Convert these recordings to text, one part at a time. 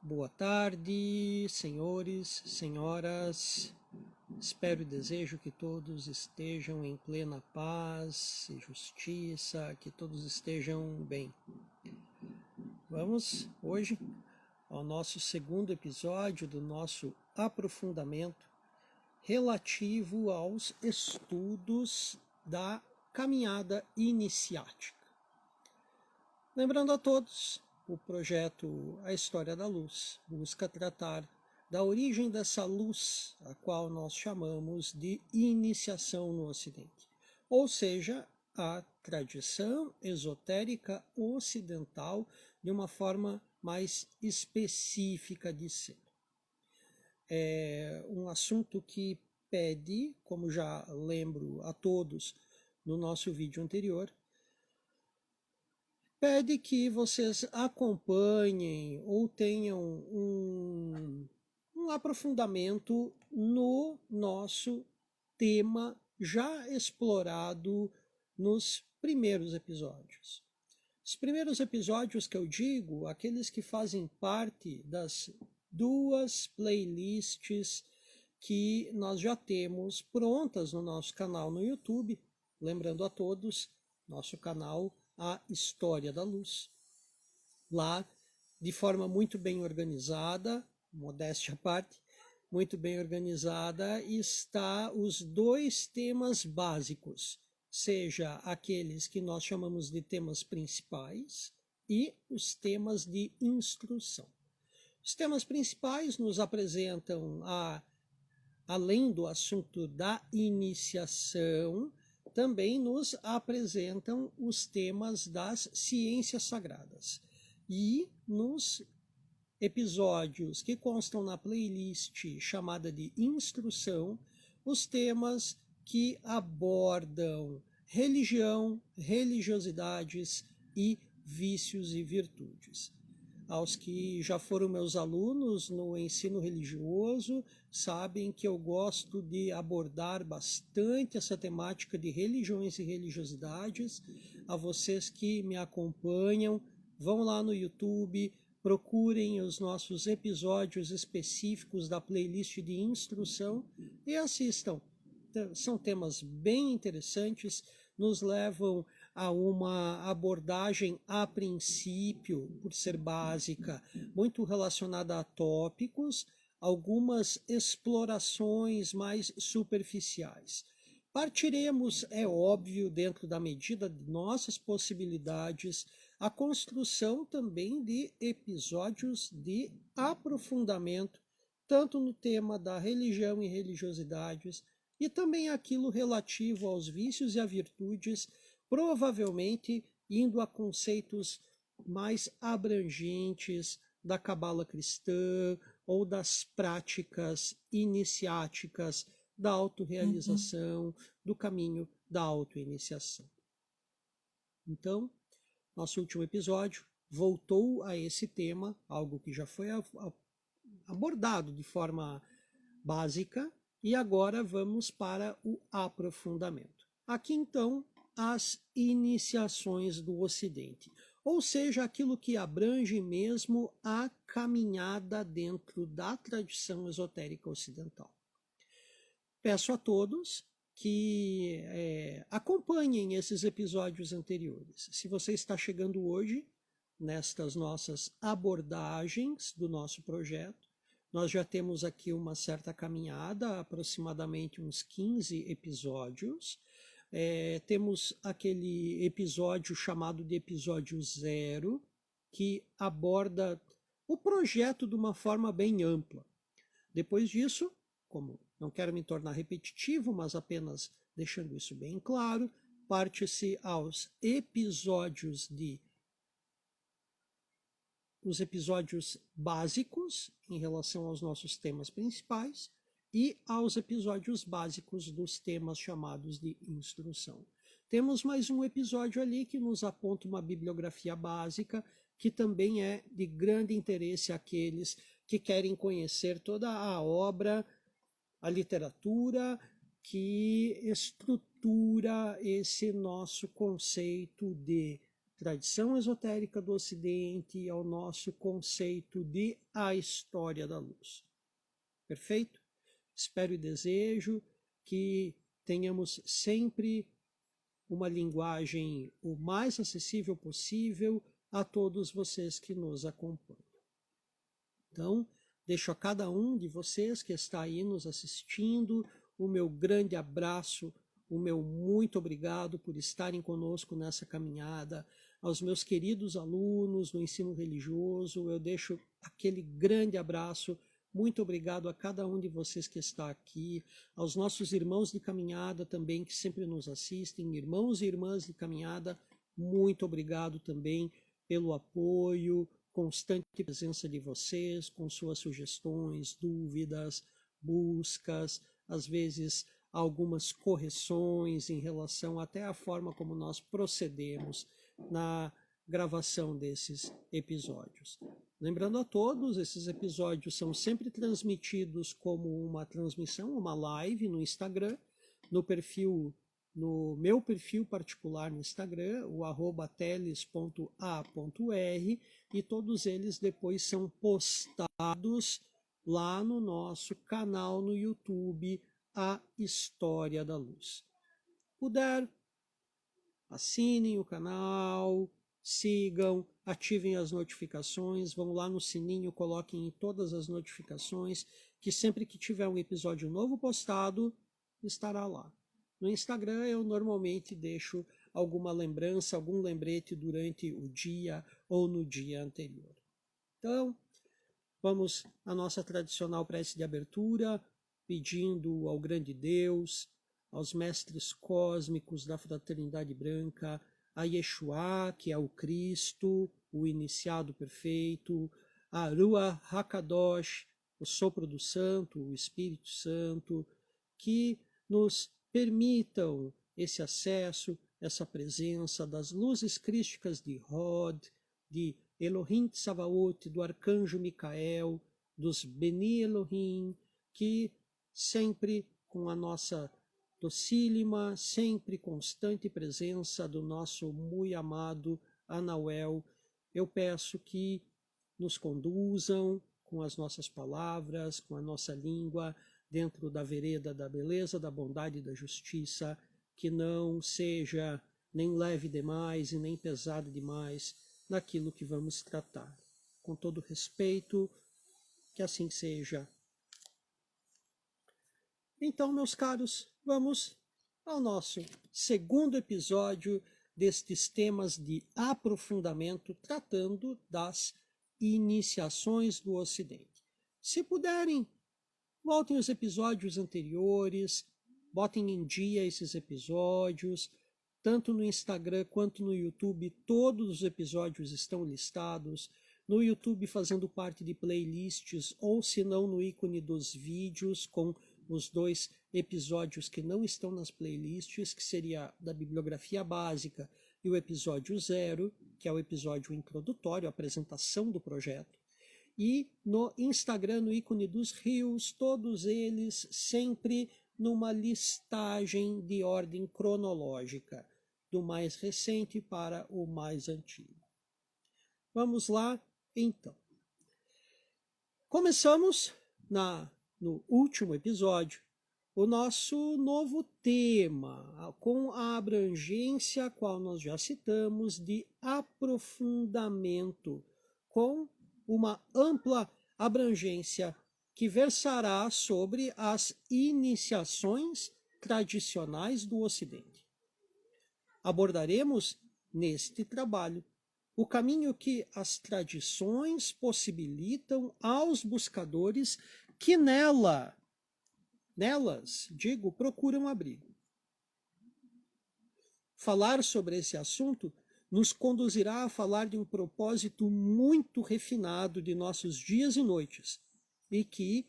Boa tarde, senhores, senhoras. Espero e desejo que todos estejam em plena paz e justiça, que todos estejam bem. Vamos hoje ao nosso segundo episódio do nosso aprofundamento relativo aos estudos da caminhada iniciática. Lembrando a todos, o projeto A História da Luz busca tratar da origem dessa luz, a qual nós chamamos de iniciação no Ocidente, ou seja, a tradição esotérica ocidental de uma forma mais específica de ser. É um assunto que pede, como já lembro a todos no nosso vídeo anterior, pede que vocês acompanhem ou tenham um aprofundamento no nosso tema já explorado nos primeiros episódios. Os primeiros episódios que eu digo, aqueles que fazem parte das duas playlists que nós já temos prontas no nosso canal no YouTube, lembrando a todos, nosso canal A História da Luz. Lá, de forma muito bem organizada, modéstia à parte, muito bem organizada, está os dois temas básicos, seja aqueles que nós chamamos de temas principais e os temas de instrução. Os temas principais nos apresentam, além do assunto da iniciação, também nos apresentam os temas das ciências sagradas. E nos episódios que constam na playlist chamada de instrução, os temas que abordam religião, religiosidades e vícios e virtudes. Aos que já foram meus alunos no ensino religioso, sabem que eu gosto de abordar bastante essa temática de religiões e religiosidades. A vocês que me acompanham, vão lá no YouTube, procurem os nossos episódios específicos da playlist de instrução e assistam. São temas bem interessantes, nos levam a uma abordagem, a princípio, por ser básica, muito relacionada a tópicos, algumas explorações mais superficiais. Partiremos, é óbvio, dentro da medida de nossas possibilidades, a construção também de episódios de aprofundamento, tanto no tema da religião e religiosidades, e também aquilo relativo aos vícios e a virtudes, provavelmente indo a conceitos mais abrangentes da cabala cristã ou das práticas iniciáticas da autorrealização, do caminho da autoiniciação. Então, nosso último episódio voltou a esse tema, algo que já foi abordado de forma básica, e agora vamos para o aprofundamento. Aqui, então, as iniciações do Ocidente, ou seja, aquilo que abrange mesmo a caminhada dentro da tradição esotérica ocidental. Peço a todos que acompanhem esses episódios anteriores. Se você está chegando hoje nestas nossas abordagens do nosso projeto, nós já temos aqui uma certa caminhada, aproximadamente uns 15 episódios. Temos aquele episódio chamado de episódio 0, que aborda o projeto de uma forma bem ampla. Depois disso, como não quero me tornar repetitivo, mas apenas deixando isso bem claro, parte-se aos episódios os episódios básicos em relação aos nossos temas principais e aos episódios básicos dos temas chamados de instrução. Temos mais um episódio ali que nos aponta uma bibliografia básica, que também é de grande interesse àqueles que querem conhecer toda a obra, a literatura que estrutura esse nosso conceito de tradição esotérica do Ocidente e ao nosso conceito de a história da luz. Perfeito? Espero e desejo que tenhamos sempre uma linguagem o mais acessível possível a todos vocês que nos acompanham. Então, deixo a cada um de vocês que está aí nos assistindo o meu grande abraço, o meu muito obrigado por estarem conosco nessa caminhada. Aos meus queridos alunos do ensino religioso, eu deixo aquele grande abraço. Muito obrigado a cada um de vocês que está aqui, aos nossos irmãos de caminhada também que sempre nos assistem, irmãos e irmãs de caminhada, muito obrigado também pelo apoio, constante presença de vocês, com suas sugestões, dúvidas, buscas, às vezes algumas correções em relação até à forma como nós procedemos na gravação desses episódios. Lembrando a todos, esses episódios são sempre transmitidos como uma transmissão, uma live no Instagram, no meu perfil particular no Instagram, o @teles.a.r, e todos eles depois são postados lá no nosso canal no YouTube, A História da Luz. Puder, assinem o canal, sigam, ativem as notificações, vão lá no sininho, coloquem em todas as notificações, que sempre que tiver um episódio novo postado, estará lá. No Instagram eu normalmente deixo alguma lembrança, algum lembrete durante o dia ou no dia anterior. Então, vamos à nossa tradicional prece de abertura, pedindo ao grande Deus, aos mestres cósmicos da Fraternidade Branca, a Yeshua, que é o Cristo, o iniciado perfeito, a Ruach HaKadosh, o sopro do Santo, o Espírito Santo, que nos permitam esse acesso, essa presença das luzes crísticas de Hod, de Elohim Tsavaot, do Arcanjo Micael, dos Beni Elohim, que sempre com a nossa docílima, sempre constante presença do nosso muito amado Anauel, eu peço que nos conduzam com as nossas palavras, com a nossa língua, dentro da vereda da beleza, da bondade e da justiça, que não seja nem leve demais e nem pesado demais naquilo que vamos tratar. Com todo respeito, que assim seja. Então, meus caros, vamos ao nosso segundo episódio destes temas de aprofundamento, tratando das iniciações do Ocidente. Se puderem, voltem os episódios anteriores, botem em dia esses episódios, tanto no Instagram quanto no YouTube, todos os episódios estão listados. No YouTube fazendo parte de playlists, ou se não no ícone dos vídeos, com os 2 episódios que não estão nas playlists, que seria da bibliografia básica, e o episódio 0, que é o episódio introdutório, a apresentação do projeto. E no Instagram, no ícone dos rios, todos eles sempre numa listagem de ordem cronológica, do mais recente para o mais antigo. Vamos lá, então. Começamos no último episódio o nosso novo tema, com a abrangência a qual nós já citamos de aprofundamento, com uma ampla abrangência que versará sobre as iniciações tradicionais do Ocidente. Abordaremos neste trabalho o caminho que as tradições possibilitam aos buscadores que nelas, procuram abrigo. Falar sobre esse assunto nos conduzirá a falar de um propósito muito refinado de nossos dias e noites, e que,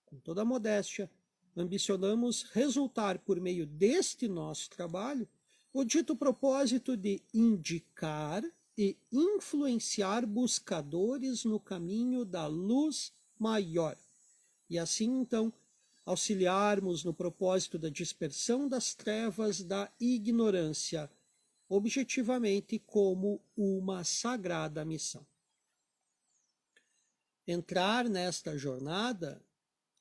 com toda a modéstia, ambicionamos resultar por meio deste nosso trabalho o dito propósito de indicar e influenciar buscadores no caminho da luz maior, e assim, então, auxiliarmos no propósito da dispersão das trevas da ignorância, objetivamente como uma sagrada missão. Entrar nesta jornada,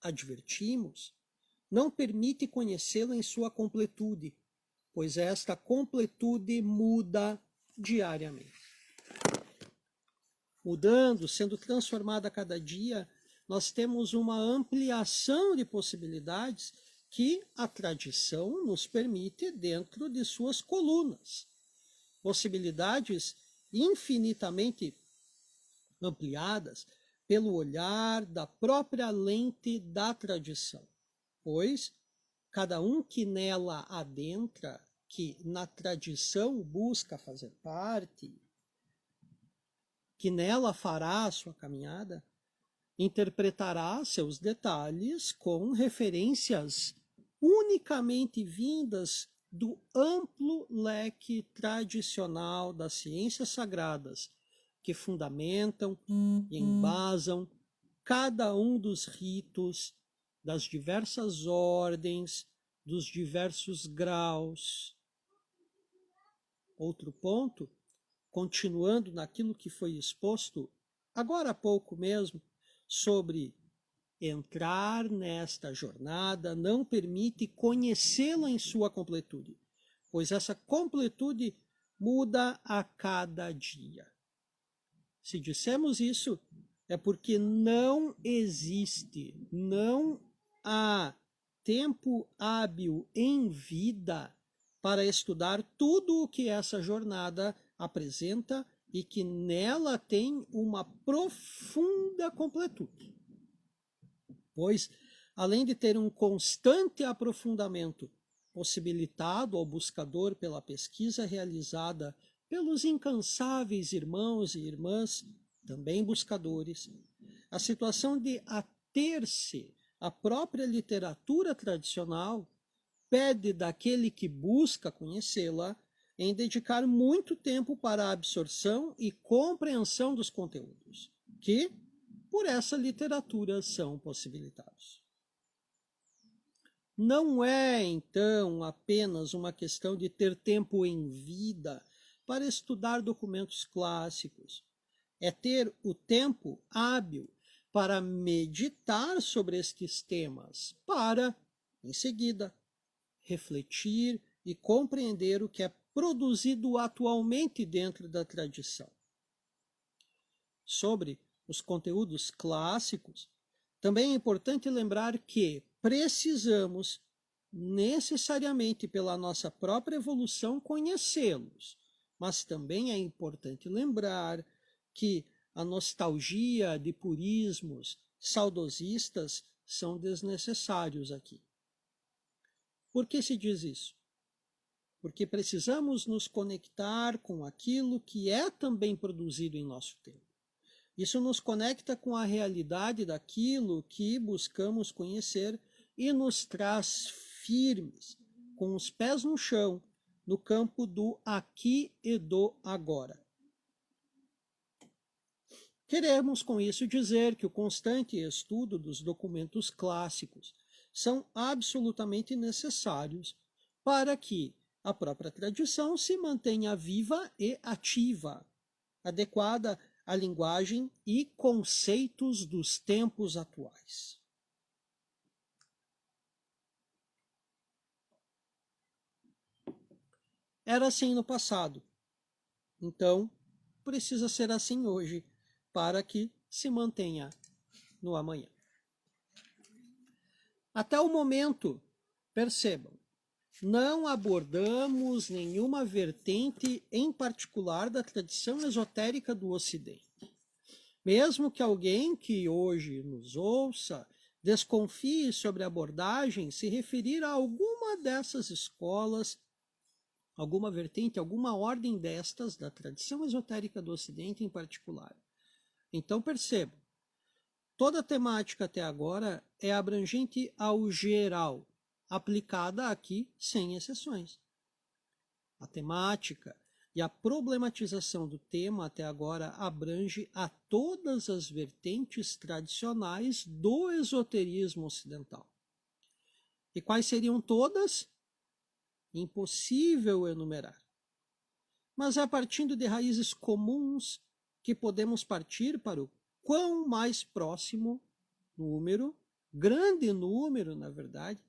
advertimos, não permite conhecê-la em sua completude, pois esta completude muda diariamente. Mudando, sendo transformada a cada dia, nós temos uma ampliação de possibilidades que a tradição nos permite dentro de suas colunas. Possibilidades infinitamente ampliadas pelo olhar da própria lente da tradição, pois cada um que nela adentra, que na tradição busca fazer parte, que nela fará a sua caminhada, interpretará seus detalhes com referências unicamente vindas do amplo leque tradicional das ciências sagradas, que fundamentam e embasam cada um dos ritos, das diversas ordens, dos diversos graus. Outro ponto, continuando naquilo que foi exposto agora há pouco mesmo, sobre entrar nesta jornada não permite conhecê-la em sua completude, pois essa completude muda a cada dia. Se dissemos isso, é porque não existe, não há tempo hábil em vida para estudar tudo o que essa jornada apresenta e que nela tem uma profunda completude. Pois, além de ter um constante aprofundamento possibilitado ao buscador pela pesquisa realizada pelos incansáveis irmãos e irmãs, também buscadores, a situação de ater-se à própria literatura tradicional pede daquele que busca conhecê-la em dedicar muito tempo para a absorção e compreensão dos conteúdos, que, por essa literatura, são possibilitados. Não é, então, apenas uma questão de ter tempo em vida para estudar documentos clássicos. É ter o tempo hábil para meditar sobre estes temas, para, em seguida, refletir e compreender o que é produzido atualmente dentro da tradição. Sobre os conteúdos clássicos, também é importante lembrar que precisamos necessariamente pela nossa própria evolução conhecê-los, mas também é importante lembrar que a nostalgia de purismos saudosistas são desnecessários aqui. Por que se diz isso? Porque precisamos nos conectar com aquilo que é também produzido em nosso tempo. Isso nos conecta com a realidade daquilo que buscamos conhecer e nos traz firmes, com os pés no chão, no campo do aqui e do agora. Queremos com isso dizer que o constante estudo dos documentos clássicos são absolutamente necessários para que a própria tradição se mantenha viva e ativa, adequada à linguagem e conceitos dos tempos atuais. Era assim no passado, então precisa ser assim hoje, para que se mantenha no amanhã. Até o momento, percebam, não abordamos nenhuma vertente em particular da tradição esotérica do Ocidente. Mesmo que alguém que hoje nos ouça desconfie sobre a abordagem, se referir a alguma dessas escolas, alguma vertente, alguma ordem destas, da tradição esotérica do Ocidente em particular. Então percebam, toda a temática até agora é abrangente ao geral, aplicada aqui sem exceções. A temática e a problematização do tema até agora abrange a todas as vertentes tradicionais do esoterismo ocidental. E quais seriam todas? Impossível enumerar. mas é partindo de raízes comuns que podemos partir para o quão mais próximo número, grande número, na verdade,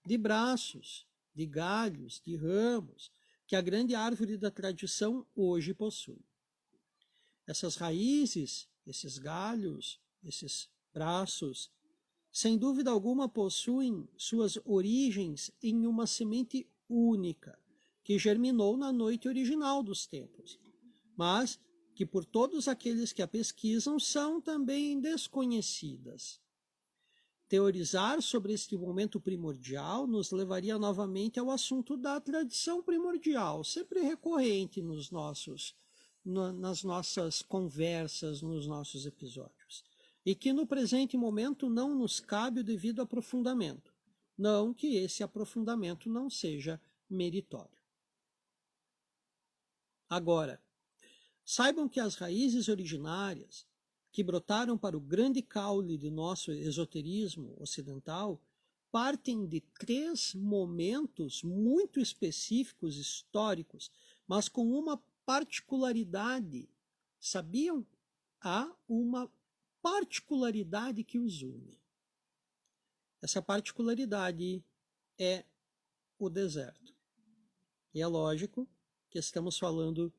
de braços, de galhos, de ramos, que a grande árvore da tradição hoje possui. Essas raízes, esses galhos, esses braços, sem dúvida alguma possuem suas origens em uma semente única, que germinou na noite original dos tempos, mas que por todos aqueles que a pesquisam são também desconhecidas. Teorizar sobre este momento primordial nos levaria novamente ao assunto da tradição primordial, sempre recorrente nas nossas conversas, nos nossos episódios, e que no presente momento não nos cabe o devido aprofundamento, não que esse aprofundamento não seja meritório. Agora, saibam que as raízes originárias que brotaram para o grande caule de nosso esoterismo ocidental partem de 3 momentos muito específicos históricos, mas com uma particularidade. Sabiam? Há uma particularidade que os une. Essa particularidade é o deserto. E é lógico que estamos falando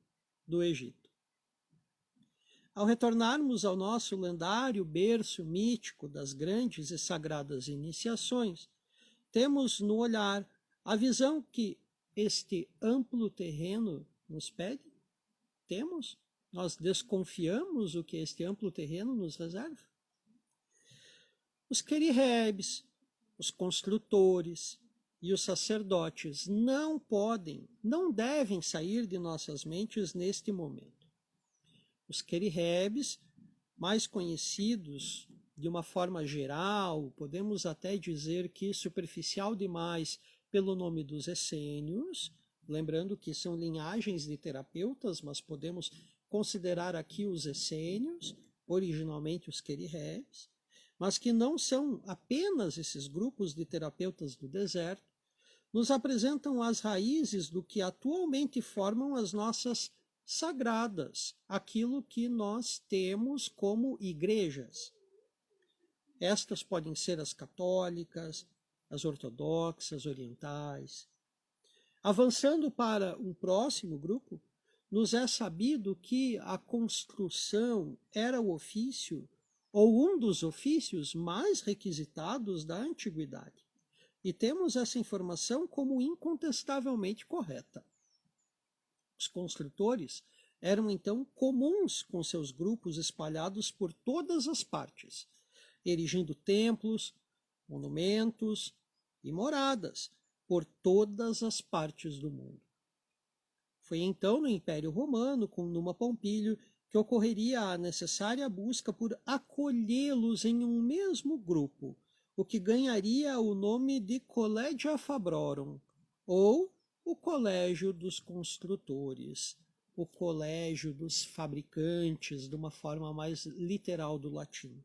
do Egito. Ao retornarmos ao nosso lendário berço mítico das grandes e sagradas iniciações, temos no olhar a visão que este amplo terreno nos pede? Temos? Nós desconfiamos o que este amplo terreno nos reserva? Os querirebes, os construtores e os sacerdotes não podem, não devem sair de nossas mentes neste momento. Os querirebes, mais conhecidos de uma forma geral, podemos até dizer que superficial demais, pelo nome dos essênios, lembrando que são linhagens de terapeutas, mas podemos considerar aqui os essênios, originalmente os querirebes, mas que não são apenas esses grupos de terapeutas do deserto, nos apresentam as raízes do que atualmente formam as nossas sagradas, aquilo que nós temos como igrejas. Estas podem ser as católicas, as ortodoxas, orientais. Avançando para um próximo grupo, nos é sabido que a construção era o ofício, ou um dos ofícios mais requisitados da antiguidade. E temos essa informação como incontestavelmente correta. Os construtores eram então comuns com seus grupos espalhados por todas as partes, erigindo templos, monumentos e moradas por todas as partes do mundo. Foi então no Império Romano, com Numa Pompílio, que ocorreria a necessária busca por acolhê-los em um mesmo grupo, o que ganharia o nome de Collegia Fabrorum, ou o colégio dos construtores, o colégio dos fabricantes, de uma forma mais literal do latim,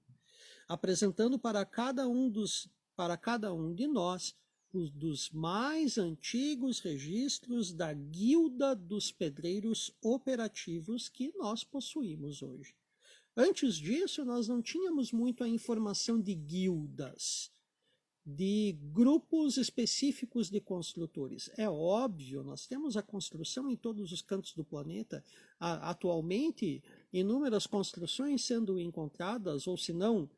apresentando para cada um de nós os dos mais antigos registros da guilda dos pedreiros operativos que nós possuímos hoje. Antes disso, nós não tínhamos muito a informação de guildas, de grupos específicos de construtores. É óbvio, nós temos a construção em todos os cantos do planeta. Atualmente, inúmeras construções sendo encontradas, ou se não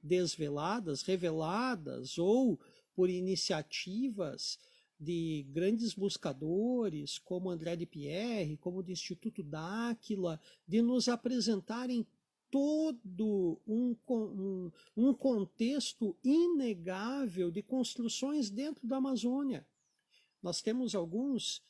desveladas, reveladas, ou por iniciativas de grandes buscadores, como André de Pierre, como do Instituto D'Áquila, de nos apresentarem todo um contexto inegável de construções dentro da Amazônia. Nós temos alguns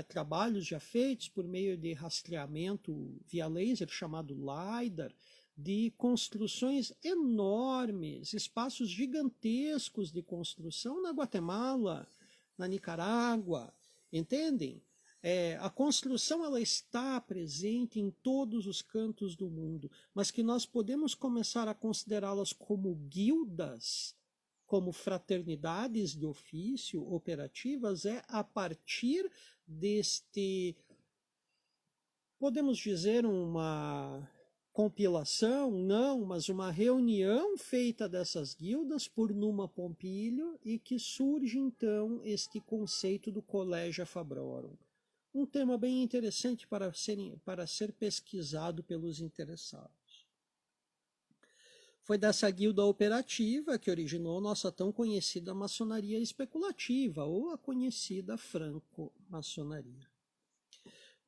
trabalhos já feitos por meio de rastreamento via laser, chamado LiDAR, de construções enormes, espaços gigantescos de construção na Guatemala, na Nicarágua, entendem? A construção ela está presente em todos os cantos do mundo, mas que nós podemos começar a considerá-las como guildas, como fraternidades de ofício operativas, a partir deste podemos dizer uma compilação, não, mas uma reunião feita dessas guildas por Numa Pompílio e que surge então este conceito do Collegia Fabrorum. Um tema bem interessante para ser pesquisado pelos interessados. Foi dessa guilda operativa que originou nossa tão conhecida maçonaria especulativa, ou a conhecida franco-maçonaria.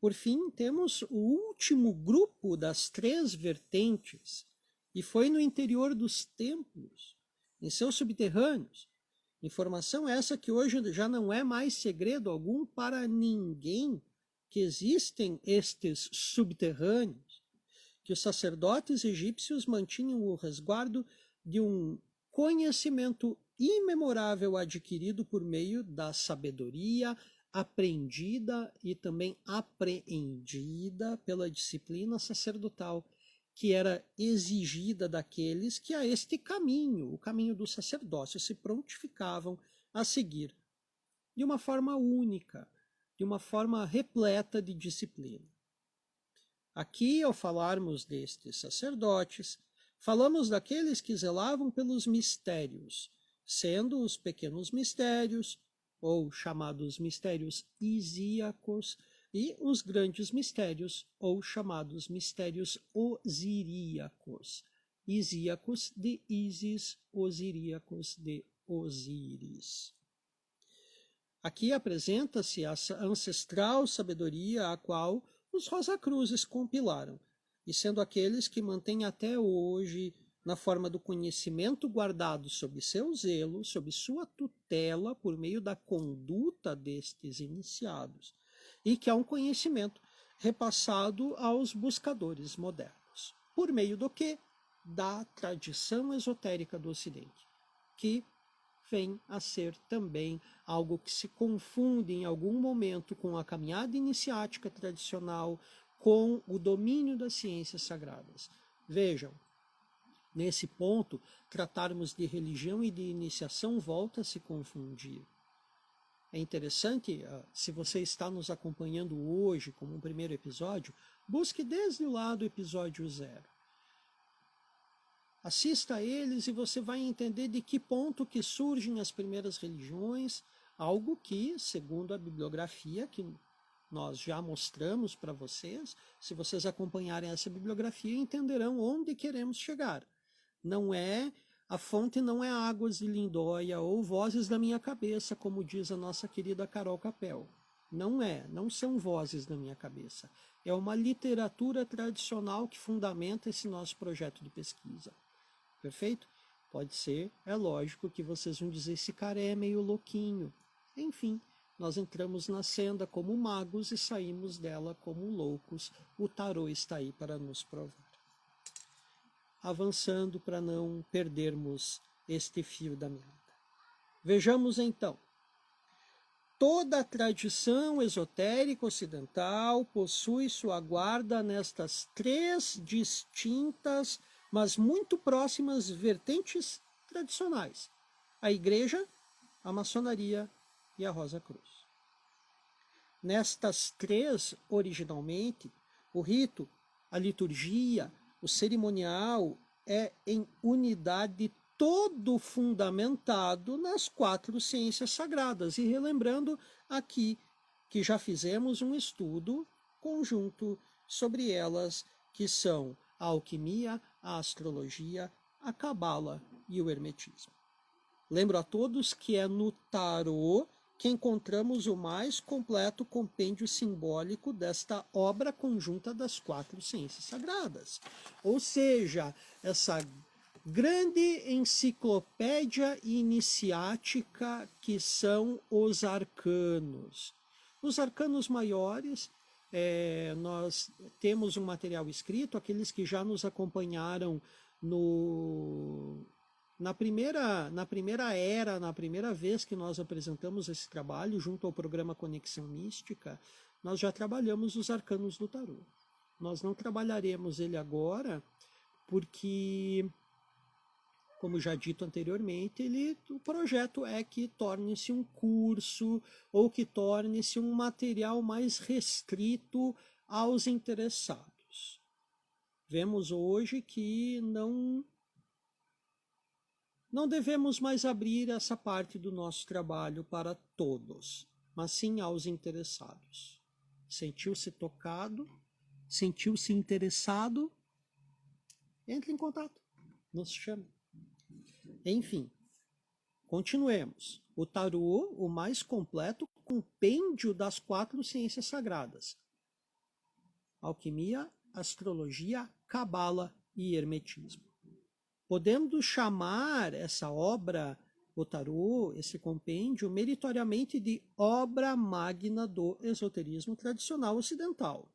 Por fim, temos o último grupo das 3 vertentes, e foi no interior dos templos, em seus subterrâneos. Informação essa que hoje já não é mais segredo algum para ninguém que existem estes subterrâneos, que os sacerdotes egípcios mantinham o resguardo de um conhecimento imemorável adquirido por meio da sabedoria aprendida e também apreendida pela disciplina sacerdotal, que era exigida daqueles que a este caminho, o caminho do sacerdócio, se prontificavam a seguir de uma forma única, de uma forma repleta de disciplina. Aqui, ao falarmos destes sacerdotes, falamos daqueles que zelavam pelos mistérios, sendo os pequenos mistérios, ou chamados mistérios isíacos, e os grandes mistérios, ou chamados mistérios osiríacos. Isíacos de Ísis, osiríacos de Osíris. Aqui apresenta-se a ancestral sabedoria a qual os Rosacruzes compilaram, e sendo aqueles que mantêm até hoje, na forma do conhecimento guardado sob seu zelo, sob sua tutela, por meio da conduta destes iniciados, e que é um conhecimento repassado aos buscadores modernos, por meio do quê? Da tradição esotérica do Ocidente, que vem a ser também algo que se confunde em algum momento com a caminhada iniciática tradicional, com o domínio das ciências sagradas. Vejam, nesse ponto, tratarmos de religião e de iniciação volta a se confundir. É interessante, se você está nos acompanhando hoje como um primeiro episódio, busque desde lá do episódio 0. Assista a eles e você vai entender de que ponto que surgem as primeiras religiões, algo que, segundo a bibliografia que nós já mostramos para vocês, se vocês acompanharem essa bibliografia, entenderão onde queremos chegar. A fonte não é Águas de Lindóia ou Vozes da Minha Cabeça, como diz a nossa querida Carol Capel. Não são vozes da minha cabeça. É uma literatura tradicional que fundamenta esse nosso projeto de pesquisa. Perfeito? Pode ser, é lógico que vocês vão dizer, esse cara é meio louquinho. Enfim, nós entramos na senda como magos e saímos dela como loucos. O tarô está aí para nos provar. Avançando para não perdermos este fio da meada. Vejamos então. Toda a tradição esotérica ocidental possui sua guarda nestas 3 distintas, mas muito próximas vertentes tradicionais: a Igreja, a Maçonaria e a Rosa Cruz. Nestas 3, originalmente, o rito, a liturgia, o cerimonial é em unidade todo fundamentado nas 4 ciências sagradas. E relembrando aqui que já fizemos um estudo conjunto sobre elas, que são a alquimia, a astrologia, a cabala e o hermetismo. Lembro a todos que é no tarô que encontramos o mais completo compêndio simbólico desta obra conjunta das 4 ciências sagradas. Ou seja, essa grande enciclopédia iniciática que são os arcanos. Os arcanos maiores, nós temos um material escrito, aqueles que já nos acompanharam na primeira vez que nós apresentamos esse trabalho, junto ao programa Conexão Mística, nós já trabalhamos os arcanos do tarô. Nós não trabalharemos ele agora, porque, como já dito anteriormente, o projeto é que torne-se um curso ou que torne-se um material mais restrito aos interessados. Vemos hoje que não devemos mais abrir essa parte do nosso trabalho para todos, mas sim aos interessados. Sentiu-se tocado, sentiu-se interessado, entre em contato, nos chame. Enfim, continuemos. O tarô, o mais completo compêndio das 4 ciências sagradas: alquimia, astrologia, cabala e hermetismo. Podemos chamar essa obra, o tarô, esse compêndio, meritoriamente de obra magna do esoterismo tradicional ocidental.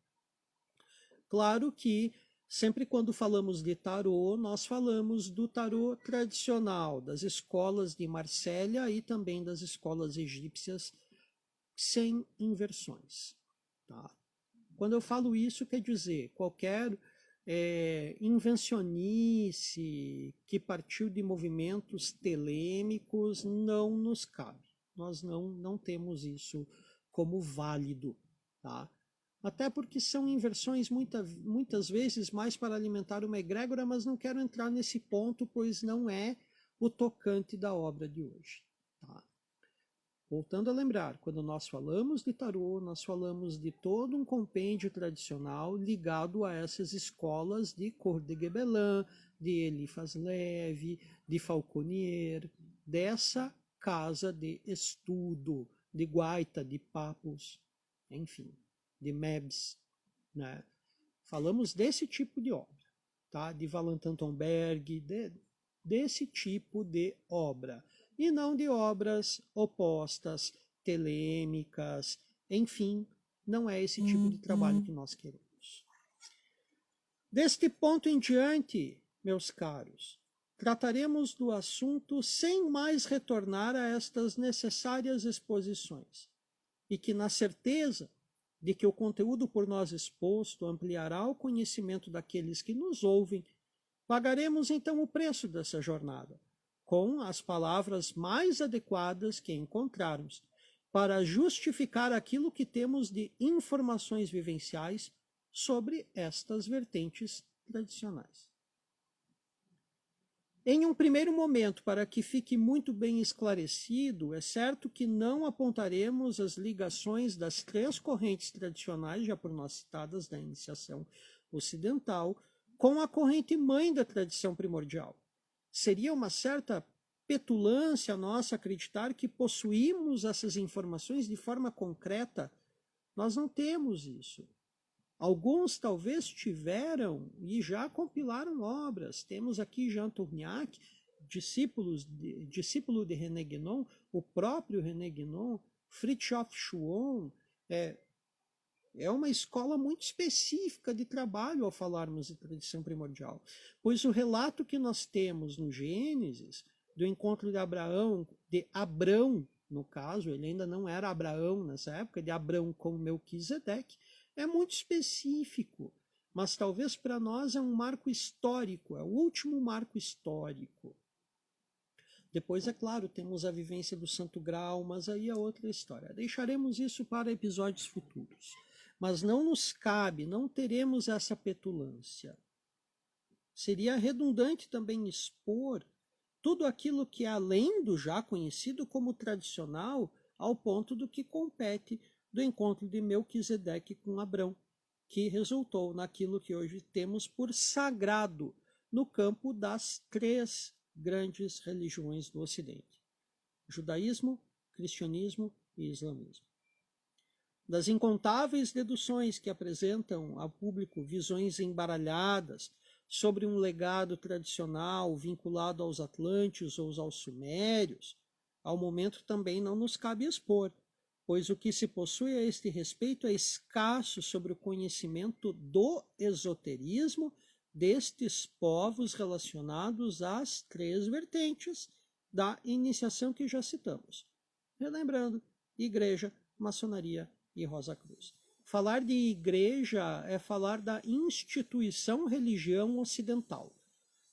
Claro que sempre quando falamos de tarô, nós falamos do tarô tradicional, das escolas de Marsella e também das escolas egípcias, sem inversões. Tá? Quando eu falo isso, quer dizer, qualquer invencionice que partiu de movimentos telêmicos não nos cabe. Nós não temos isso como válido. Tá? Até porque são inversões muitas vezes mais para alimentar uma egrégora, mas não quero entrar nesse ponto, pois não é o tocante da obra de hoje. Tá? Voltando a lembrar, quando nós falamos de tarô, nós falamos de todo um compêndio tradicional ligado a essas escolas de Cour de Gebelin, de Eliphas Levi, de Falconier, dessa casa de estudo, de Guaita, de Papus, enfim, de Mebs, né? Falamos desse tipo de obra, tá? De Valentin Tomberg, desse tipo de obra. E não de obras opostas, telêmicas, enfim, não é esse tipo de trabalho que nós queremos. Deste ponto em diante, meus caros, trataremos do assunto sem mais retornar a estas necessárias exposições, e que, na certeza de que o conteúdo por nós exposto ampliará o conhecimento daqueles que nos ouvem, pagaremos então o preço dessa jornada, com as palavras mais adequadas que encontrarmos, para justificar aquilo que temos de informações vivenciais sobre estas vertentes tradicionais. Em um primeiro momento, para que fique muito bem esclarecido, é certo que não apontaremos as ligações das 3 correntes tradicionais, já por nós citadas, da iniciação ocidental, com a corrente mãe da tradição primordial. Seria uma certa petulância nossa acreditar que possuímos essas informações de forma concreta. Nós não temos isso. Alguns talvez tiveram e já compilaram obras. Temos aqui Jean Tourniac, discípulo de René Guénon, o próprio René Guénon, Fritjof Schuon. É uma escola muito específica de trabalho ao falarmos de tradição primordial, pois o relato que nós temos no Gênesis, do encontro de Abrão, no caso, ele ainda não era Abraão nessa época, de Abrão com Melquisedeque, é muito específico, mas talvez para nós é um marco histórico, é o último marco histórico. Depois, é claro, temos a vivência do Santo Grau, mas aí é outra história. Deixaremos isso para episódios futuros. Mas não nos cabe, não teremos essa petulância. Seria redundante também expor tudo aquilo que é além do já conhecido como tradicional, ao ponto do que compete do encontro de Melquisedeque com Abrão, que resultou naquilo que hoje temos por sagrado no campo das 3 grandes religiões do Ocidente: judaísmo, cristianismo e islamismo. Das incontáveis deduções que apresentam ao público visões embaralhadas sobre um legado tradicional vinculado aos Atlântios ou aos Sumérios, ao momento também não nos cabe expor, pois o que se possui a este respeito é escasso sobre o conhecimento do esoterismo destes povos relacionados às 3 vertentes da iniciação que já citamos. Relembrando, igreja, maçonaria e Rosa Cruz. Falar de igreja é falar da instituição religião ocidental.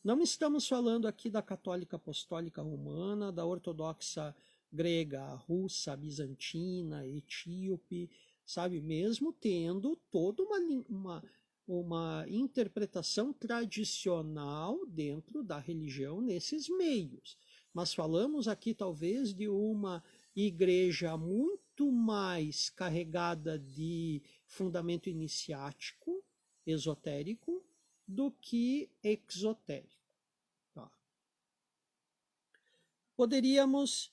Não estamos falando aqui da católica apostólica romana, da ortodoxa grega, russa, bizantina, etíope. sabe? Mesmo tendo toda uma interpretação tradicional dentro da religião nesses meios. Mas falamos aqui talvez de uma igreja muito mais carregada de fundamento iniciático, esotérico, do que exotérico. Tá? Poderíamos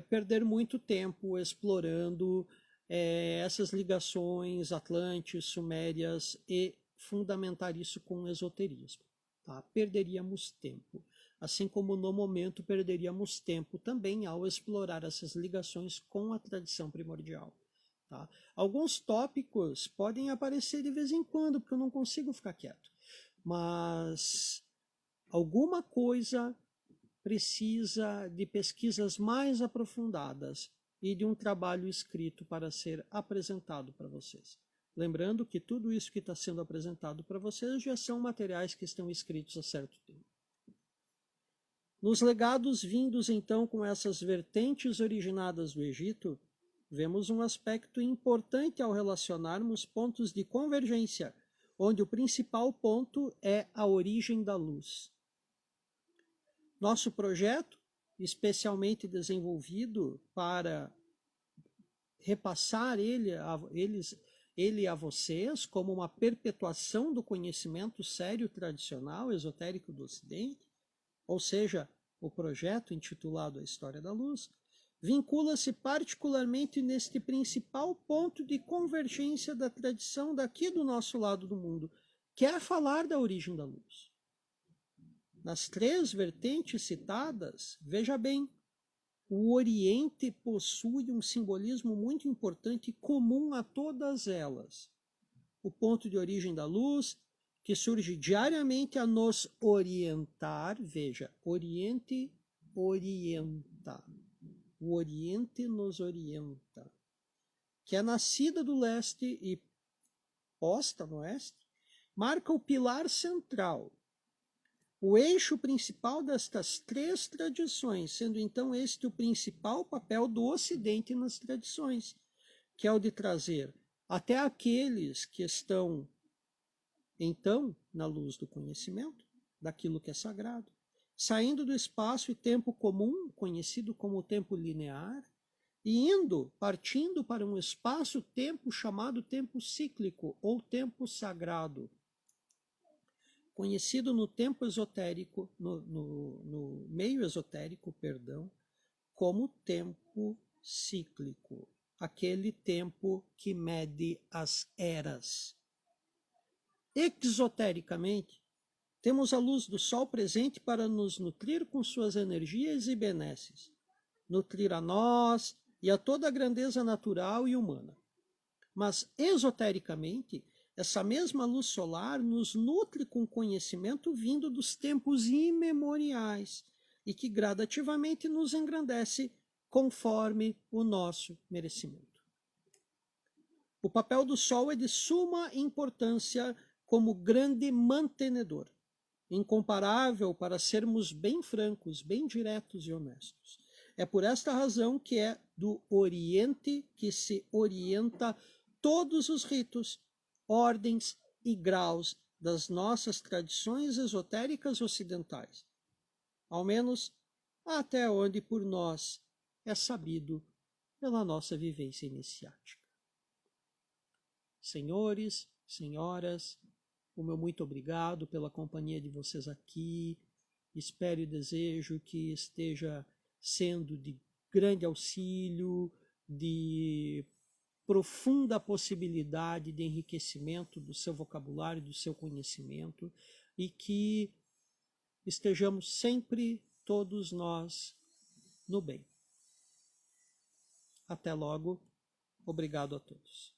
perder muito tempo explorando essas ligações atlantes, sumérias e fundamentar isso com o esoterismo. Tá? Perderíamos tempo. Assim como no momento perderíamos tempo também ao explorar essas ligações com a tradição primordial. Tá? Alguns tópicos podem aparecer de vez em quando, porque eu não consigo ficar quieto. Mas alguma coisa precisa de pesquisas mais aprofundadas e de um trabalho escrito para ser apresentado para vocês. Lembrando que tudo isso que está sendo apresentado para vocês já são materiais que estão escritos há certo tempo. Nos legados vindos então com essas vertentes originadas do Egito, vemos um aspecto importante ao relacionarmos pontos de convergência, onde o principal ponto é a origem da luz. Nosso projeto, especialmente desenvolvido para repassar ele a vocês como uma perpetuação do conhecimento sério tradicional esotérico do Ocidente, ou seja, o projeto intitulado A História da Luz, vincula-se particularmente neste principal ponto de convergência da tradição daqui do nosso lado do mundo, que é falar da origem da luz. Nas 3 vertentes citadas, veja bem, o Oriente possui um simbolismo muito importante comum a todas elas. O ponto de origem da luz, que surge diariamente a nos orientar, veja, Oriente orienta, o Oriente nos orienta, que é nascida do leste e posta no oeste, marca o pilar central, o eixo principal destas 3 tradições, sendo então este o principal papel do Ocidente nas tradições, que é o de trazer até aqueles que estão, então, na luz do conhecimento, daquilo que é sagrado, saindo do espaço e tempo comum, conhecido como tempo linear, e partindo para um espaço-tempo chamado tempo cíclico ou tempo sagrado, conhecido no tempo esotérico, no meio esotérico, perdão, como tempo cíclico, aquele tempo que mede as eras. Exotericamente, temos a luz do Sol presente para nos nutrir com suas energias e benesses, nutrir a nós e a toda a grandeza natural e humana. Mas, esotericamente, essa mesma luz solar nos nutre com conhecimento vindo dos tempos imemoriais e que gradativamente nos engrandece conforme o nosso merecimento. O papel do Sol é de suma importância como grande mantenedor, incomparável para sermos bem francos, bem diretos e honestos. É por esta razão que é do Oriente que se orienta todos os ritos, ordens e graus das nossas tradições esotéricas ocidentais, ao menos até onde por nós é sabido pela nossa vivência iniciática. Senhores, senhoras, o meu muito obrigado pela companhia de vocês aqui. Espero e desejo que esteja sendo de grande auxílio, de profunda possibilidade de enriquecimento do seu vocabulário, do seu conhecimento, e que estejamos sempre, todos nós, no bem. Até logo. Obrigado a todos.